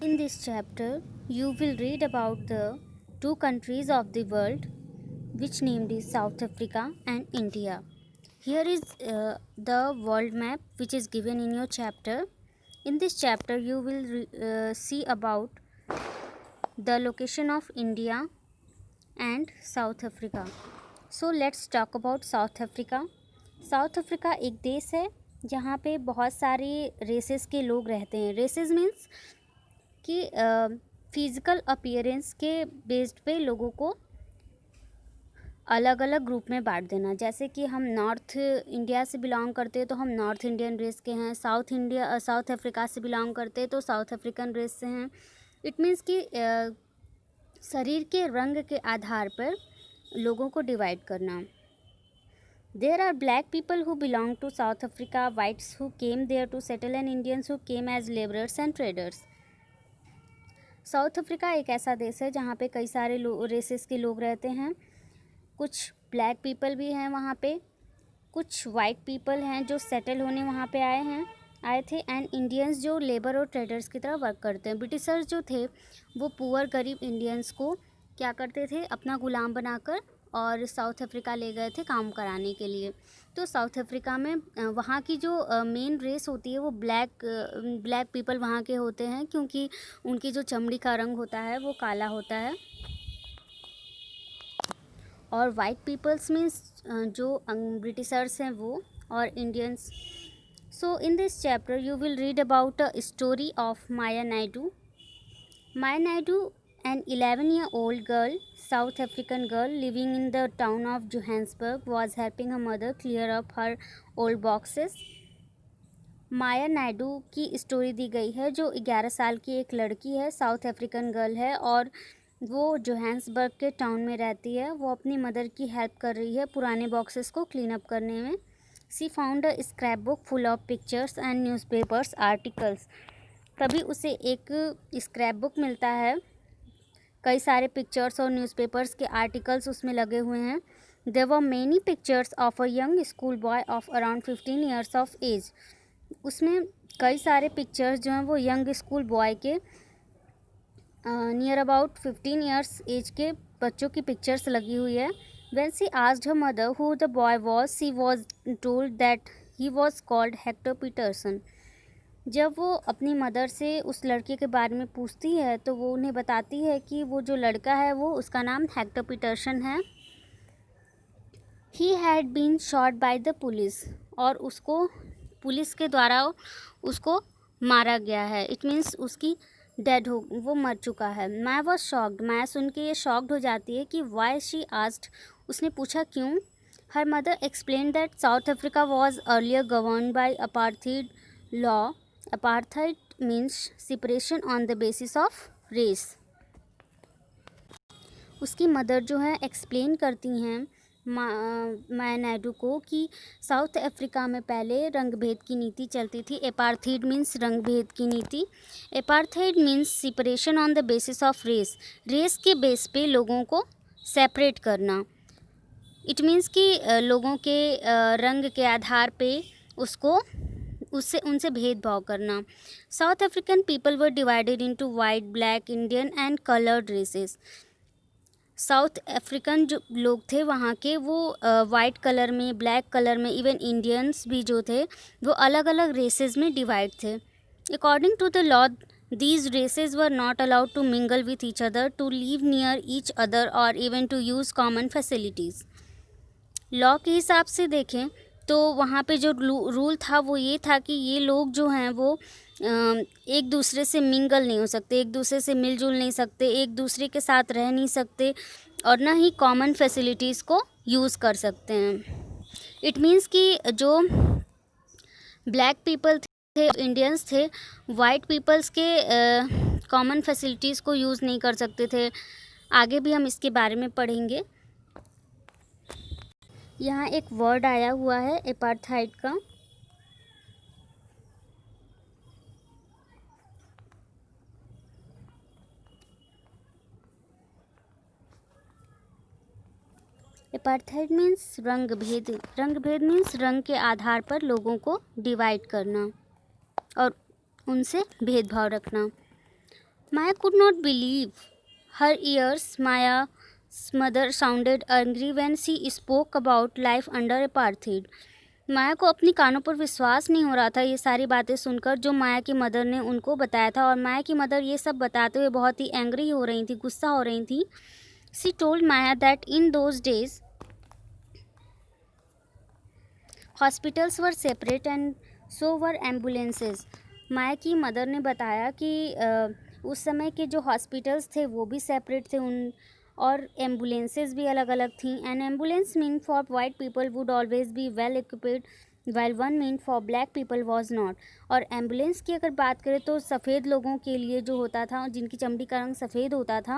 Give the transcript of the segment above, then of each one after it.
In this chapter, you will read about the two countries of the world, which named is South Africa and India. Here is the world map which is given in your chapter. In this chapter, you will see about the location of India and South Africa. So let's talk about South Africa. South Africa एक देश है जहाँ पे बहुत सारे races के लोग रहते हैं. रेसेस मीन्स कि फिज़िकल अपीयरेंस के बेस्ड पे लोगों को अलग अलग ग्रुप में बांट देना. जैसे कि हम नॉर्थ इंडिया से बिलोंग करते हैं तो हम नॉर्थ इंडियन रेस के हैं. साउथ अफ्रीका से बिलोंग करते हैं तो साउथ अफ्रीकन रेस से हैं. इट मीन्स कि शरीर के रंग के आधार पर लोगों को डिवाइड करना. There are black people who belong to South Africa, whites who came there to settle and Indians who came as laborers and traders. South Africa एक ऐसा देश है जहाँ पे कई सारे रेसेस के लोग रहते हैं. कुछ ब्लैक पीपल भी हैं वहाँ पे, कुछ वाइट पीपल हैं जो सेटल होने वहाँ पे आए थे एंड इंडियंस जो लेबर और ट्रेडर्स की तरह वर्क करते हैं. ब्रिटिशर्स जो थे वो पुअर गरीब इंडियंस को क्या करते थे, अपना गुलाम बनाकर और साउथ अफ्रीका ले गए थे काम कराने के लिए. तो साउथ अफ्रीका में वहाँ की जो मेन रेस होती है वो ब्लैक पीपल वहाँ के होते हैं, क्योंकि उनकी जो चमड़ी का रंग होता है वो काला होता है. और वाइट पीपल्स मीन्स जो ब्रिटिशर्स हैं वो, और Indians. So in this chapter you will read about a story of Maya Naidu. Maya Naidoo, an 11-year-old girl, South African girl living in the town of Johannesburg, was helping her mother clear up her old boxes. माया नायडू की story दी गई है जो 11 साल की एक लड़की है, south African girl है और वो जोहान्सबर्ग के टाउन में रहती है. वो अपनी मदर की हेल्प कर रही है पुराने बॉक्सेस को क्लीन अप करने में. She found a scrap book full of pictures and newspapers articles. तभी उसे एक स्क्रैप बुक मिलता है, कई सारे पिक्चर्स और न्यूज़पेपर्स के आर्टिकल्स उसमें लगे हुए हैं. There were many pictures of a young school boy of around 15 years of age. उसमें कई सारे पिक्चर्स जो हैं वो यंग स्कूल बॉय के नियर अबाउट 15 ईयर्स एज के बच्चों की पिक्चर्स लगी हुई है. When she asked her mother who the boy was, she was told that he was called Hector Peterson. जब वो अपनी मदर से उस लड़के के बारे में पूछती है तो वो उन्हें बताती है कि वो जो लड़का है वो उसका नाम हेक्टर पीटरसन है. He had been shot by the police, और उसको पुलिस के द्वारा उसको मारा गया है. इट मीन्स उसकी वो मर चुका है. माया वॉज शॉक्ड. माया सुन के ये शॉक्ड हो जाती है कि वाई शी आस्क्ड. उसने पूछा क्यों. Her mother explain that South Africa was earlier govern by apartheid law. Apartheid means separation on the basis of race. उसकी मदर जो है एक्सप्लेन करती हैं माया नायडू को कि साउथ अफ्रीका में पहले रंगभेद की नीति चलती थी. एपार्थाइड मीन्स रंगभेद की नीति. Apartheid means separation on the basis of race. Race के बेस पे लोगों को सेपरेट करना. इट मीन्स कि लोगों के रंग के आधार पे उनसे भेदभाव करना. South African people were divided into white, black, Indian and coloured races. South African जो लोग थे वहाँ के वो वाइट कलर में, ब्लैक कलर में, इवन इंडियंस भी जो थे वो अलग अलग रेसेस में डिवाइड थे. According to the law these races were not allowed to mingle with each other, to live near each other or even to use common facilities. Law के हिसाब से देखें तो वहाँ पे जो रूल था वो ये था कि ये लोग जो हैं वो एक दूसरे से मिंगल नहीं हो सकते, एक दूसरे से मिलजुल नहीं सकते, एक दूसरे के साथ रह नहीं सकते और ना ही कॉमन फैसिलिटीज़ को यूज़ कर सकते हैं. इट मीन्स कि जो ब्लैक पीपल थे, इंडियंस थे, वाइट पीपल्स के कॉमन फैसिलिटीज़ को यूज़ नहीं कर सकते थे. आगे भी हम इसके बारे में पढ़ेंगे. यहाँ एक वर्ड आया हुआ है एपार्थाइड का. एपार्थाइड मीन्स रंगभेद. रंगभेद मीन्स रंग के आधार पर लोगों को डिवाइड करना और उनसे भेदभाव रखना. Maya could not believe her ears. Maya's mother sounded angry when she spoke about life under apartheid. माया को अपनी कानों पर विश्वास नहीं हो रहा था ये सारी बातें सुनकर जो माया की मदर ने उनको बताया था, और माया की मदर ये सब बताते हुए बहुत ही एंग्री हो रही थी, गुस्सा हो रही थी. She told Maya that in those days hospitals were separate and so were ambulances. Maya की मदर ने बताया कि उस समय के जो हॉस्पिटल्स थे वो भी सेपरेट थे, उन और एम्बुलेंसेज भी अलग अलग थी. N ambulance mean for white people would always be well equipped while one mean for black people was not. और एम्बुलेंस की अगर बात करें तो सफ़ेद लोगों के लिए जो होता था, जिनकी चमड़ी का रंग सफ़ेद होता था,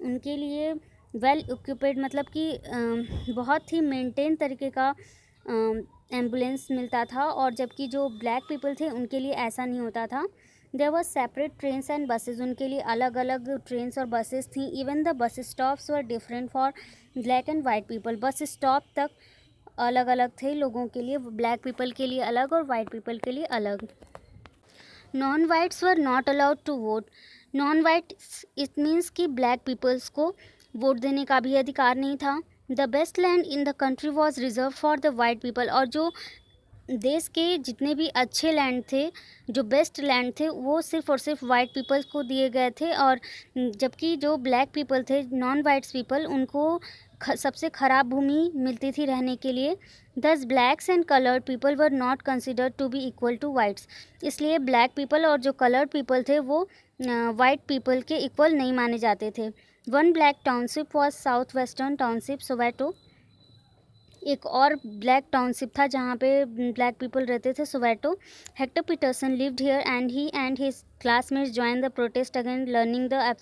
उनके लिए वेल इक्विप्ड मतलब कि बहुत ही मेंटेन तरीके का एम्बुलेंस मिलता था, और जबकि जो ब्लैक पीपल थे उनके लिए ऐसा नहीं होता था. There was separate trains and buses, उनके लिए अलग अलग ट्रेन्स और बसेस थी. Even the bus stops were different for black and white people. Bus stop तक अलग अलग थे लोगों के लिए, ब्लैक पीपल के लिए अलग और वाइट पीपल के लिए अलग. Non whites were not allowed to vote. Non white it means कि ब्लैक पीपल्स को वोट देने का भी अधिकार नहीं था. The best land in the country was reserved for the white people. और जो देश के जितने भी अच्छे लैंड थे, जो बेस्ट लैंड थे, वो सिर्फ और सिर्फ वाइट पीपल्स को दिए गए थे, और जबकि जो ब्लैक पीपल थे, नॉन वाइट्स पीपल, उनको सबसे ख़राब भूमि मिलती थी रहने के लिए. Thus blacks and coloured people were not considered to be equal to whites. इसलिए ब्लैक पीपल और जो कलर्ड पीपल थे वो वाइट पीपल के इक्वल नहीं माने जाते थे. One black township was south western township Soweto. एक और ब्लैक टाउनशिप था जहाँ पे ब्लैक पीपल रहते थे, Soweto. Hector Peterson lived here and he and his classmates join the protest against learning the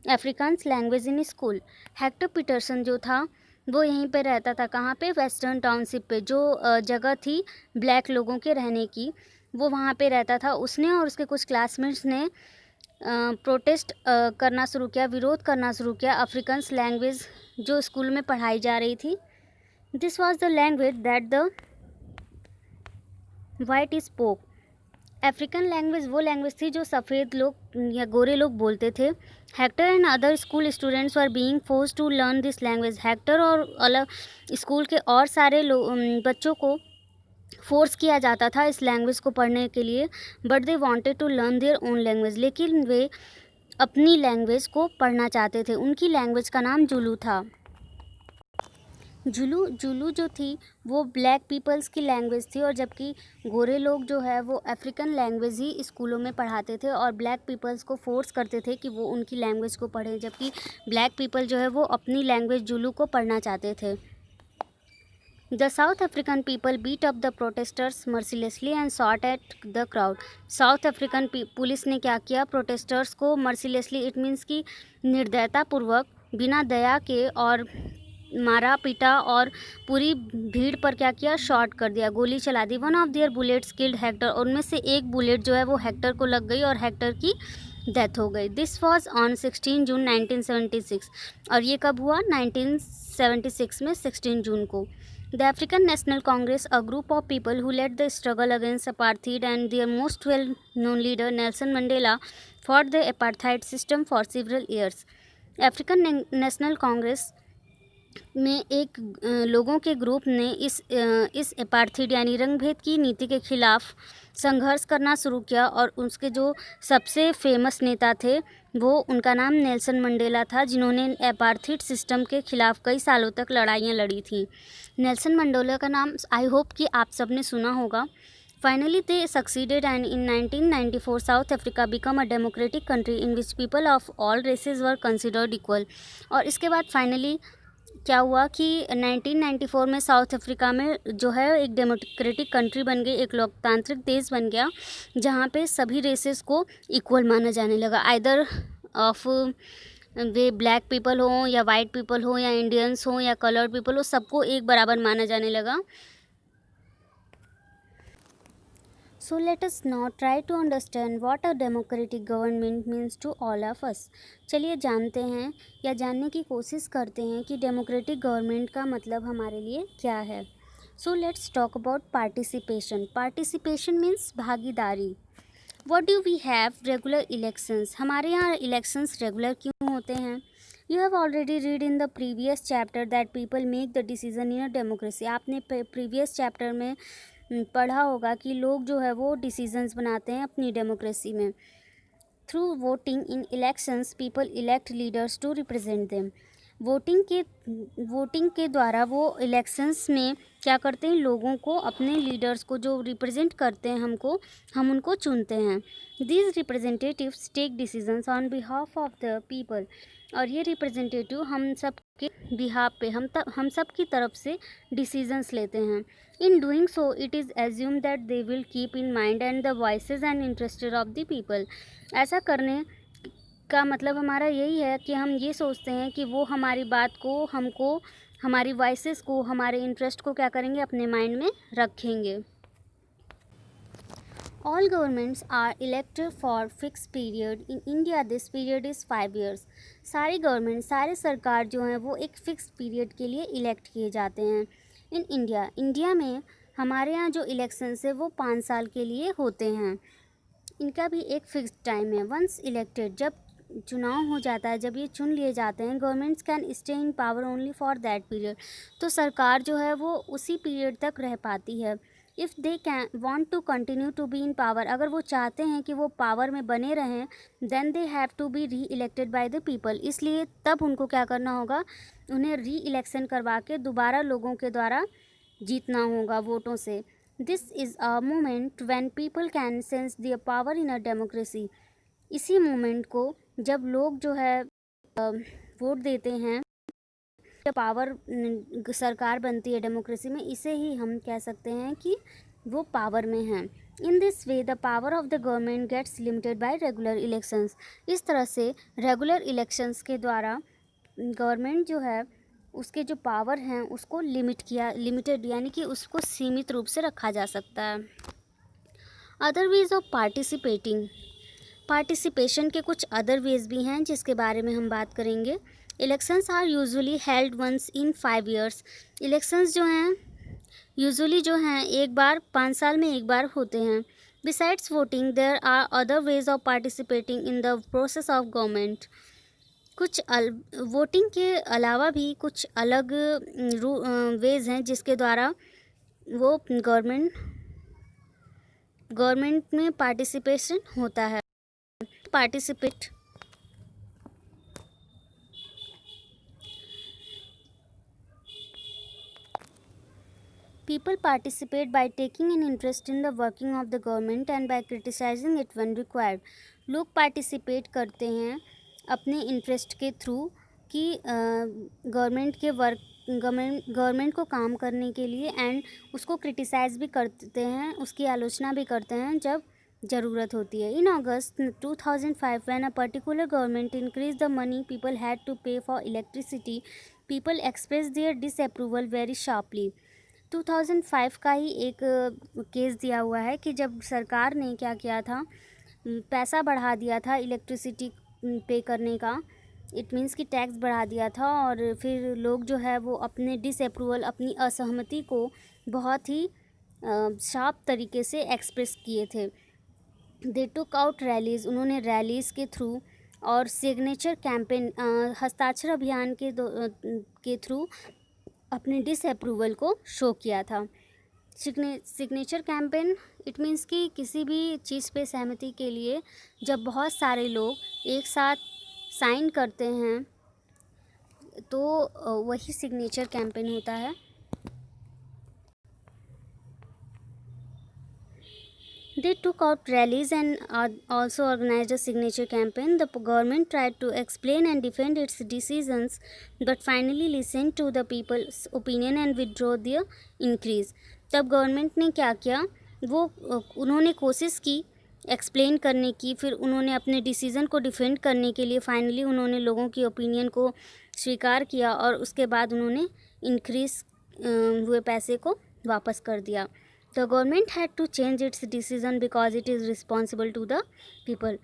Afrikaans language in school. Hector Peterson जो था वो यहीं पे रहता था. कहाँ पे? वेस्टर्न टाउनशिप पे, जो जगह थी ब्लैक लोगों के रहने की, वो वहाँ पे रहता था. उसने और उसके कुछ क्लासमेट्स ने प्रोटेस्ट करना शुरू किया, विरोध करना शुरू किया अफ्रीकन्स लैंग्वेज जो स्कूल में पढ़ाई जा रही थी. This was the language that the white spoke. African language वो लैंग्वेज थी जो सफ़ेद लोग या गोरे लोग बोलते थे. Hector and other school students were being forced to learn this language. Hector और अलग स्कूल के और सारे बच्चों को फोर्स किया जाता था इस लैंग्वेज को पढ़ने के लिए. But they wanted to learn their own language. लेकिन वे अपनी लैंग्वेज को पढ़ना चाहते थे. उनकी लैंग्वेज का नाम जुलू था. जुलू जो थी वो ब्लैक पीपल्स की लैंग्वेज थी, और जबकि गोरे लोग जो है वो अफ्रीकन लैंग्वेज ही स्कूलों में पढ़ाते थे, और ब्लैक पीपल्स को फोर्स करते थे कि वो उनकी लैंग्वेज को पढ़ें, जबकि ब्लैक पीपल जो है वो अपनी लैंग्वेज जुलू को पढ़ना चाहते थे. The South African people beat up the protesters mercilessly and shot at the crowd. South African police ने क्या किया? प्रोटेस्टर्स को मर्सीलेसली इट मीन्स कि निर्दयतापूर्वक, बिना दया के, और मारा पीटा, और पूरी भीड़ पर क्या किया? शॉट कर दिया, गोली चला दी. One of their bullets killed Hector. उनमें से एक बुलेट जो है वो हेक्टर को लग गई और हेक्टर की डेथ हो गई. दिस वॉज ऑन 16 जून 1976. और ये कब हुआ? 1976 में 16 जून को. The African National Congress, a group of people who led the struggle against apartheid, and their most well-known leader Nelson Mandela fought the apartheid system for several years. African National Congress में एक लोगों के group ने इस apartheid यानी रंगभेद की नीति के खिलाफ संघर्ष करना शुरू किया, और उसके जो सबसे फेमस नेता थे वो, उनका नाम नेल्सन मंडेला था, जिन्होंने अपार्थाइड सिस्टम के खिलाफ कई सालों तक लड़ाइयाँ लड़ी थी. नेल्सन मंडेला का नाम आई होप कि आप सब ने सुना होगा. Finally, they succeeded, and in 1994, South Africa became a democratic country in which people of all races were considered equal. और इसके बाद फाइनली क्या हुआ कि 1994 में साउथ अफ्रीका में जो है एक डेमोक्रेटिक कंट्री बन गई, एक लोकतांत्रिक देश बन गया, जहाँ पे सभी रेसेस को इक्वल माना जाने लगा. Either of way black people हों या वाइट पीपल हों या इंडियंस हों या कलर्ड पीपल हो, सबको एक बराबर माना जाने लगा. So let us now try to understand what a democratic government means to all of us. चलिए जानते हैं या जानने की कोशिश करते हैं कि डेमोक्रेटिक गवर्नमेंट का मतलब हमारे लिए क्या है. So let's talk about participation. Participation means भागीदारी. What do we have regular elections, हमारे यहाँ इलेक्शंस रेगुलर क्यों होते हैं? You have already read in the previous chapter that people make the decision in a democracy, आपने previous chapter में पढ़ा होगा कि लोग जो है वो डिसीजंस बनाते हैं अपनी डेमोक्रेसी में। Through voting in elections people elect leaders to represent them, voting के द्वारा वो इलेक्शंस में क्या करते हैं, लोगों को, अपने लीडर्स को जो रिप्रेजेंट करते हैं हम उनको चुनते हैं। These representatives take decisions on behalf of the people, और ये रिप्रेजेंटेटिव हम सब के बिहाफ पे हम सब की तरफ से डिसीजंस लेते हैं। In doing so it is assume that they will keep in mind and the voices and interested of the people, ऐसा करने का मतलब हमारा यही है कि हम ये सोचते हैं कि वो हमारी बात को, हमको, हमारी वॉइसेस को, हमारे इंटरेस्ट को क्या करेंगे, अपने माइंड में रखेंगे। All governments are elected for fix period, in India this period is 5 years। सारी गवर्नमेंट, सारे सरकार जो हैं वो एक फ़िक्स पीरियड के लिए इलेक्ट किए जाते हैं। इन इंडिया में हमारे यहाँ जो इलेक्शंस है वो 5 साल के लिए होते हैं, इनका भी एक फिक्स टाइम है। वंस इलेक्टेड, जब चुनाव हो जाता है, जब ये चुन लिए जाते हैं, governments can stay in power only for that period, तो सरकार जो है वो उसी पीरियड तक रह पाती है। If they can want to continue to be in power, अगर वो चाहते हैं कि वो पावर में बने रहें, then they have to be reelected by the people, इसलिए तब उनको क्या करना होगा, उन्हें री इलेक्शन करवा के दोबारा लोगों के द्वारा जीतना होगा वोटों से। This is a moment when people can sense their power in a democracy, इसी मोमेंट को जब लोग जो है वोट देते हैं, जब पावर सरकार बनती है डेमोक्रेसी में, इसे ही हम कह सकते हैं कि वो पावर में हैं। In this way the power of the government gets limited by regular elections, इस तरह से रेगुलर इलेक्शंस के द्वारा गवर्नमेंट जो है उसके जो पावर हैं उसको लिमिटेड यानी कि उसको सीमित रूप से रखा जा सकता है। अदर वेज ऑफ पार्टिसिपेशन के कुछ अदर वेज भी हैं जिसके बारे में हम बात करेंगे। Elections are usually held once in 5 years, elections जो हैं यूजुअली जो हैं एक बार 5 साल में एक बार होते हैं। Besides voting there are other ways of participating in the process of government, कुछ वोटिंग के अलावा भी कुछ अलग वेज हैं जिसके द्वारा वो गवर्नमेंट में पार्टिसिपेशन होता है। People participate by taking an interest in the working of the government and by criticizing it when required। लोग पार्टिसिपेट करते हैं अपने इंटरेस्ट के थ्रू कि गवर्नमेंट को काम करने के लिए, एंड उसको क्रिटिसाइज़ भी करते हैं, उसकी आलोचना भी करते हैं जब ज़रूरत होती है। In August 2005 when a particular government increase the money people had to pay for electricity, people express their disapproval very sharply. 2005 का ही एक केस दिया हुआ है कि जब सरकार ने क्या किया था, पैसा बढ़ा दिया था इलेक्ट्रिसिटी पे करने का, इट मीन्स कि टैक्स बढ़ा दिया था, और फिर लोग जो है वो अपने डिसअप्रूवल, अपनी असहमति को बहुत ही शार्प तरीके से एक्सप्रेस किए थे। दे टुक आउट रैलीज़, उन्होंने रैलीज़ के थ्रू और सिग्नेचर कैंपेन, हस्ताक्षर अभियान के थ्रू अपने डिसअप्रूवल को शो किया था। सिग्नेचर कैंपेन, इट मीन्स कि किसी भी चीज़ पे सहमति के लिए जब बहुत सारे लोग एक साथ साइन करते हैं तो वही सिग्नेचर कैंपेन होता है। They took out rallies and also organized a signature campaign. The government tried to explain and defend its decisions, but finally listened to the people's opinion and withdrew their increase. तब government ने क्या किया, वो उन्होंने कोशिश की explain करने की, फिर उन्होंने अपने डिसीज़न को डिफेंड करने के लिए फाइनली उन्होंने लोगों की ओपिनियन को स्वीकार किया, और उसके बाद उन्होंने इंक्रीज़ हुए पैसे को वापस कर दिया। The government had to change its decision because it is responsible to the people।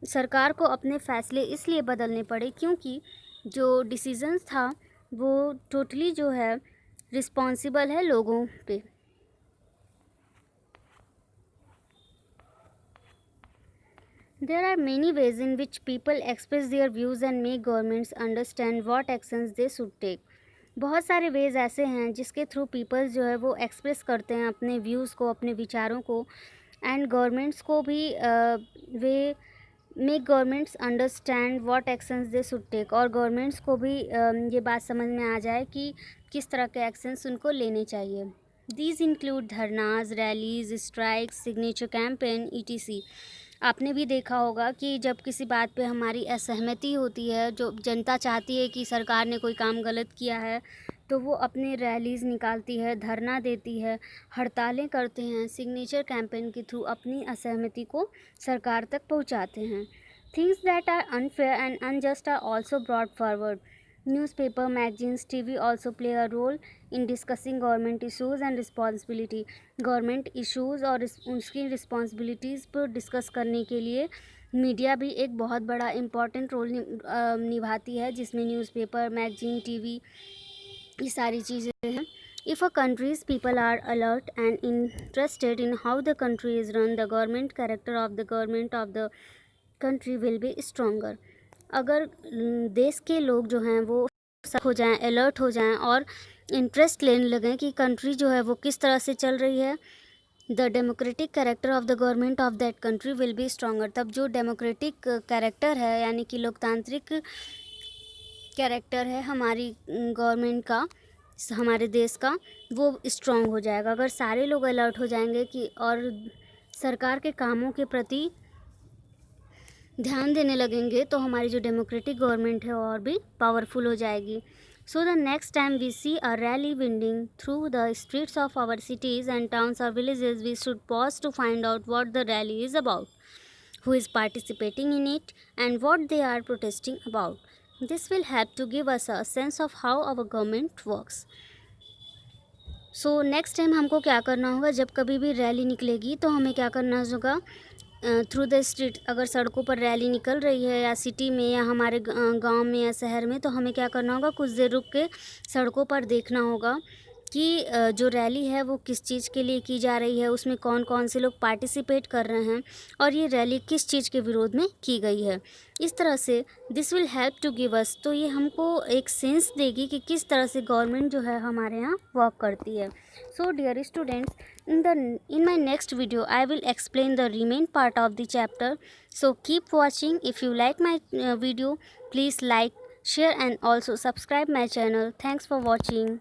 सरकार को अपने फैसले इसलिए बदलने पड़े क्योंकि जो डिसीजंस था वो टोटली जो है रिस्पॉन्सिबल है लोगों पे। There are many ways in which people express their views and make governments understand what actions they should take. बहुत सारे वेज ऐसे हैं जिसके थ्रू पीपल्स जो है वो एक्सप्रेस करते हैं अपने व्यूज़ को, अपने विचारों को, एंड गवर्नमेंट्स को भी way make governments understand what actions they should take, और गवर्नमेंट्स को भी ये बात समझ में आ जाए कि किस तरह के एक्शंस उनको लेने चाहिए. These include dharnas, rallies, strikes, signature campaign, ETC. आपने भी देखा होगा कि जब किसी बात पे हमारी असहमति होती है, जो जनता चाहती है कि सरकार ने कोई काम गलत किया है, तो वो अपने रैलीज़ निकालती है, धरना देती है, हड़तालें करते हैं, सिग्नेचर कैंपेन के थ्रू अपनी असहमति को सरकार तक पहुंचाते हैं. Things that are unfair and unjust are also brought forward. Newspaper, magazines, TV also play a role in discussing government issues and responsibility. Government issues और उसकी रिस्पॉन्सिबिलिटीज़ पर डिस्कस करने के लिए मीडिया भी एक बहुत बड़ा इम्पॉर्टेंट रोल निभाती है, जिसमें न्यूज़पेपर, मैगजीन, TV, ये सारी चीज़ें हैं. If a country's people are alert and interested in how the country is run, the government character of the country will be stronger. अगर देश के लोग जो हैं वो सक हो जाएं, अलर्ट हो जाएं और इंटरेस्ट लेने लगें कि कंट्री जो है वो किस तरह से चल रही है, the democratic character of the government of that country will be stronger. तब जो डेमोक्रेटिक कैरेक्टर है, यानी कि लोकतांत्रिक कैरेक्टर है हमारी गवर्नमेंट का, हमारे देश का, वो स्ट्रॉन्ग हो जाएगा. अगर सारे लोग अलर्ट हो जाएंगे कि और सरकार के कामों के प्रति ध्यान देने लगेंगे, तो हमारी जो डेमोक्रेटिक गवर्नमेंट है और भी पावरफुल हो जाएगी. So the next time we see a rally winding through the streets of our cities and towns और villages, we should pause to find out what the rally is about, who is participating in it, and what they are protesting about. This will help to give us a sense of how our government works. So next time हमको क्या करना होगा, जब कभी भी rally निकलेगी तो हमें क्या करना होगा, थ्रू द स्ट्रीट, अगर सड़कों पर रैली निकल रही है या सिटी में या हमारे गांव में या शहर में, तो हमें क्या करना होगा, कुछ देर रुक के सड़कों पर देखना होगा कि जो रैली है वो किस चीज़ के लिए की जा रही है, उसमें कौन कौन से लोग पार्टिसिपेट कर रहे हैं और ये रैली किस चीज़ के विरोध में की गई है. इस तरह से this will help to give us, तो ये हमको एक सेंस देगी कि किस तरह से गवर्नमेंट जो है हमारे यहाँ वर्क करती है. So dear students, in my next video I will explain the remaining part of the chapter. So keep watching. If you like my video, please like, share and also subscribe my channel. Thanks for watching.